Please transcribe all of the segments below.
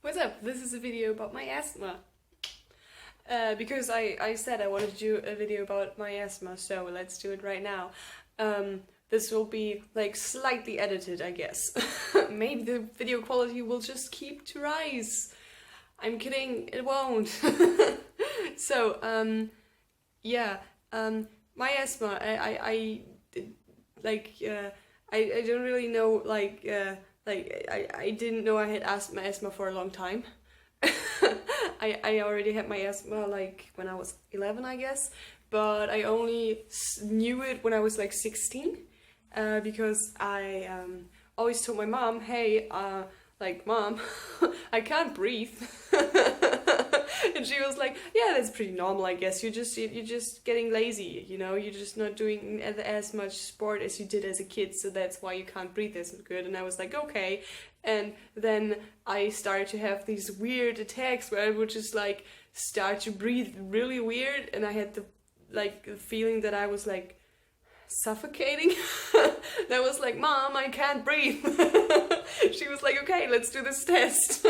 What's up? This is a video about my asthma. Because I said I wanted to do a video about my asthma, so let's do it right now. This will be like slightly edited, I guess. Maybe the video quality will just keep to rise. I'm kidding, it won't. So, yeah, my asthma, I don't really know, I didn't know I had asthma for a long time. I already had my asthma like when I was 11, I guess, but I only knew it when I was like 16, because I always told my mom, hey, Mom, I can't breathe. And she was like, yeah, that's pretty normal, I guess. You're just getting lazy, you know? You're just not doing as much sport as you did as a kid, so that's why you can't breathe as good. And I was like, okay. And then I started to have these weird attacks where I would just like start to breathe really weird, and I had the feeling that I was like suffocating. And I was like, Mom, I can't breathe. She was like, okay, let's do this test.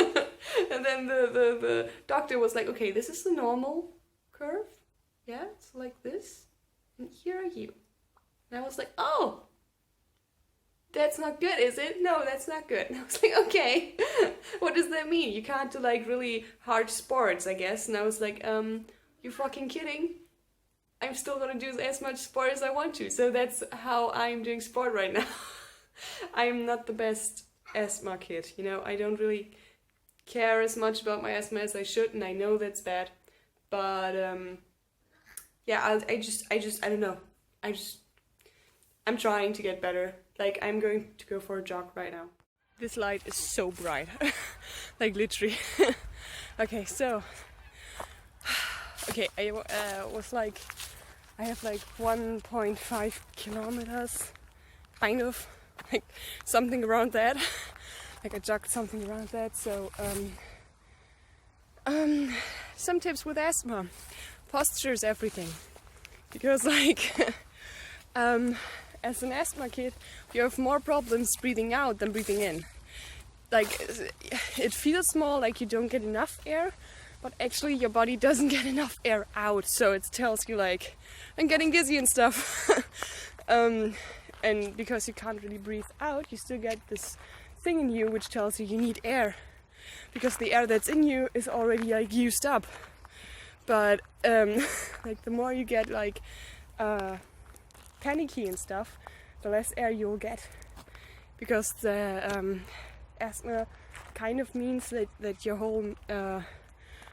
And then the doctor was like, okay, this is the normal curve. Yeah, it's like this. And here are you. And I was like, oh, that's not good, is it? No, that's not good. And I was like, okay, what does that mean? You can't do like really hard sports, I guess. And I was like, you fucking kidding? I'm still gonna do as much sport as I want to. So that's how I'm doing sport right now. I'm not the best asthma kid, you know? I don't really care as much about my asthma as I should, and I know that's bad. But yeah, I don't know. I'm trying to get better. Like, I'm going to go for a jog right now. This light is so bright. Like, literally. Okay, so okay, I have like 1.5 kilometers, kind of, like something around that. Like I jogged something around that. So some tips with asthma. Posture is everything, because like as an asthma kid you have more problems breathing out than breathing in. Like, it feels more like you don't get enough air, but actually your body doesn't get enough air out, so it tells you like, I'm getting dizzy and stuff. And because you can't really breathe out, you still get this thing in you which tells you need air, because the air that's in you is already like used up. But like the more you get like panicky and stuff, the less air you'll get, because the asthma kind of means that your whole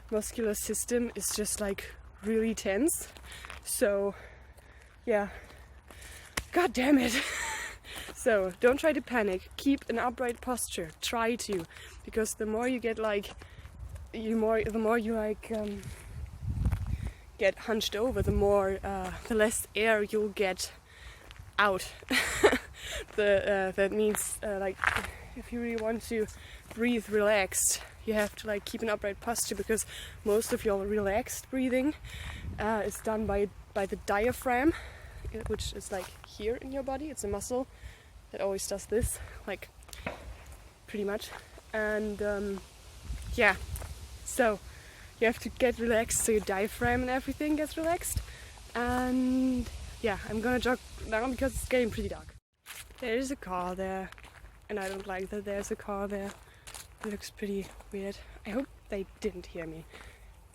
muscular system is just like really tense. So yeah, god damn it. So don't try to panic, keep an upright posture, try to, because the more you get like the more you like get hunched over, the less air you'll get out. That means like if you really want to breathe relaxed, you have to like keep an upright posture, because most of your relaxed breathing is done by the diaphragm, which is like here in your body. It's a muscle that always does this, like pretty much. And yeah, so you have to get relaxed so your diaphragm and everything gets relaxed. And yeah, I'm gonna jog now because it's getting pretty dark. There's a car there, and I don't like that there's a car there. It looks pretty weird. I hope they didn't hear me.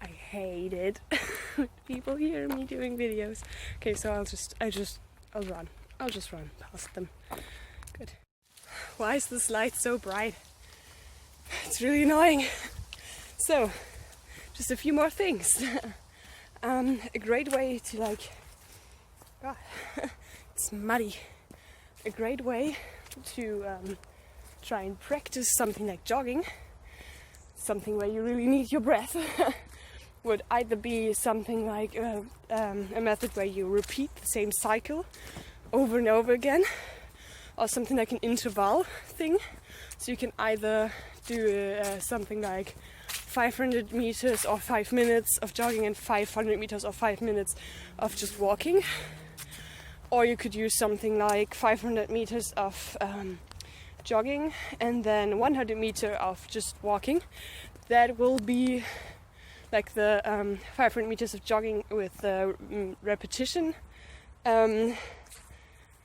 I hate it when people hear me doing videos. Okay, so I'll just run. I'll just run past them. Good. Why is this light so bright? It's really annoying. So, just a few more things. A great way to like... God, it's muddy. A great way to try and practice something like jogging, something where you really need your breath, would either be something like a method where you repeat the same cycle over and over again, or something like an interval thing. So you can either do something like 500 meters or 5 minutes of jogging and 500 meters or 5 minutes of just walking. Or you could use something like 500 meters of jogging and then 100 meters of just walking. that will be like the 500 meters of jogging with the repetition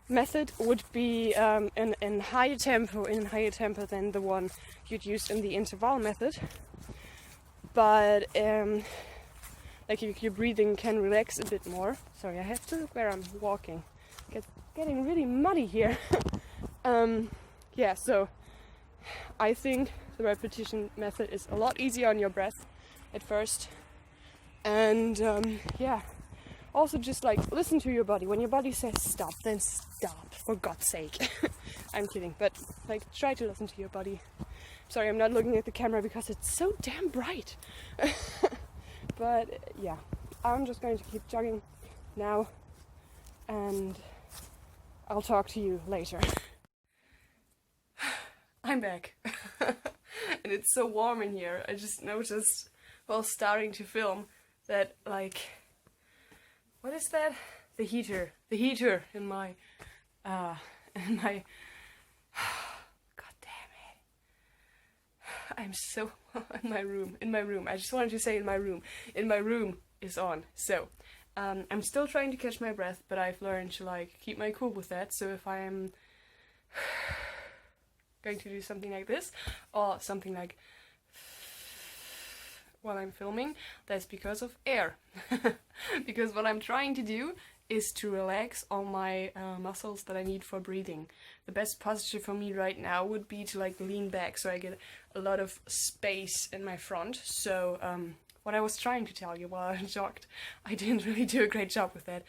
method would be in higher tempo than the one you'd use in the interval method. But like your breathing can relax a bit more. Sorry, I have to look where I'm walking. It's getting really muddy here. Yeah, so I think the repetition method is a lot easier on your breath at first. And yeah, also just like listen to your body. When your body says stop, then stop, for God's sake. I'm kidding, but like try to listen to your body. Sorry, I'm not looking at the camera because it's so damn bright. But yeah, I'm just going to keep jogging now, and I'll talk to you later. I'm back. And it's so warm in here. I just noticed while starting to film that, like, what is that? The heater in my God damn it. I'm so in my room. I just wanted to say in my room is on. So I'm still trying to catch my breath, but I've learned to like keep my cool with that. So if I am going to do something like this or something like while I'm filming, that's because of air. Because what I'm trying to do is to relax all my muscles that I need for breathing. The best posture for me right now would be to like lean back so I get a lot of space in my front. So what I was trying to tell you while I jogged, I didn't really do a great job with that.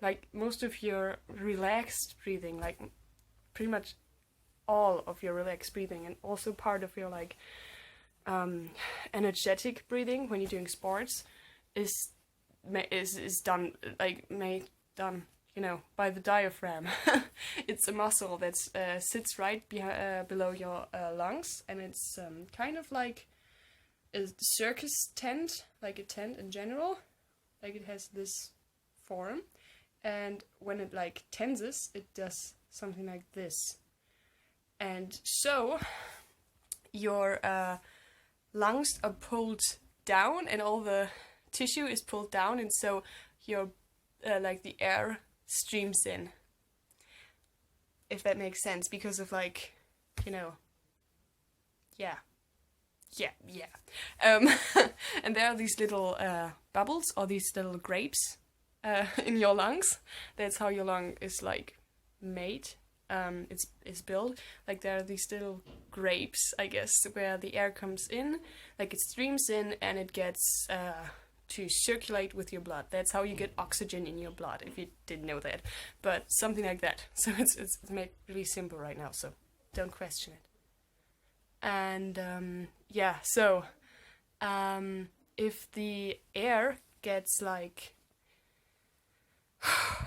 Like most of your relaxed breathing, like pretty much all of your relaxed breathing, and also part of your like energetic breathing when you're doing sports is done you know, by the diaphragm. It's a muscle that sits right below your lungs, and it's kind of like a circus tent, like a tent in general. Like it has this form, and when it like tenses, it does something like this. And so your lungs are pulled down and all the tissue is pulled down, and so your like the air streams in, if that makes sense, because of like, you know, yeah. And there are these little bubbles, or these little grapes in your lungs. That's how your lung is like made. It's built. Like there are these little grapes, I guess, where the air comes in, like it streams in, and it gets to circulate with your blood. That's how you get oxygen in your blood, if you didn't know that. But something like that. So it's made really simple right now, so don't question it. And yeah, so if the air gets like,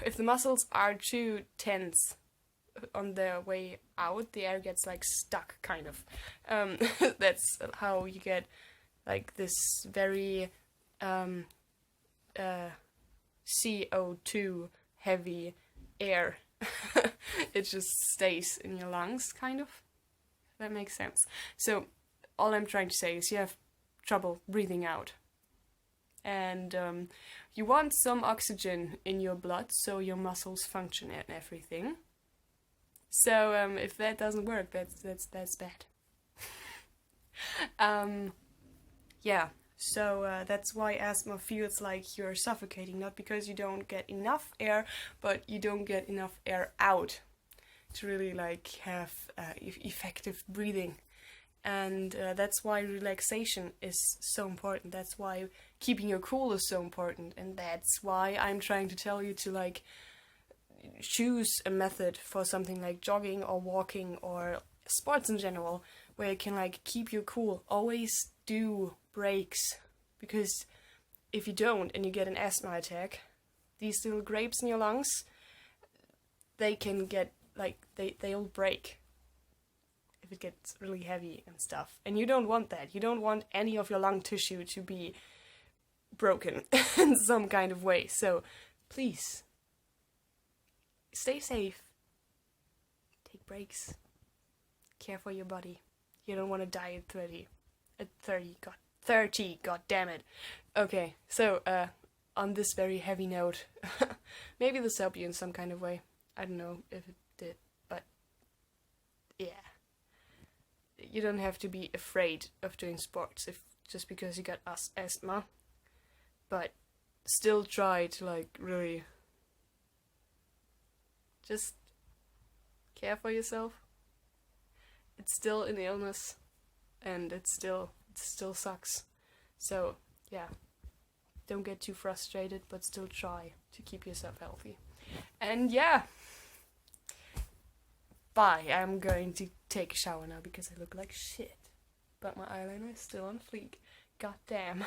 if the muscles are too tense on their way out, the air gets like stuck, kind of. That's how you get like this very CO2 heavy air. It just stays in your lungs, kind of. That makes sense. So all I'm trying to say is you have trouble breathing out, and you want some oxygen in your blood so your muscles function and everything. So if that doesn't work, that's bad. Yeah, so that's why asthma feels like you're suffocating, not because you don't get enough air, but you don't get enough air out to really like have effective breathing. And that's why relaxation is so important. That's why keeping your cool is so important, and that's why I'm trying to tell you to like choose a method for something like jogging or walking or sports in general, where you can like keep you cool. Always do breaks, because if you don't and you get an asthma attack, these little grapes in your lungs, they can get like they'll break if it gets really heavy and stuff. And you don't want that. You don't want any of your lung tissue to be broken in some kind of way. So please stay safe, take breaks, care for your body. You don't want to die at 30. 30, god damn it. Okay, so, on this very heavy note, maybe this helped you in some kind of way. I don't know if it did, but yeah. You don't have to be afraid of doing sports if just because you got asthma, but still try to like really just care for yourself. It's still an illness, and it still sucks. So yeah, don't get too frustrated, but still try to keep yourself healthy. And yeah, bye. I'm going to take a shower now because I look like shit, but my eyeliner is still on fleek. God damn.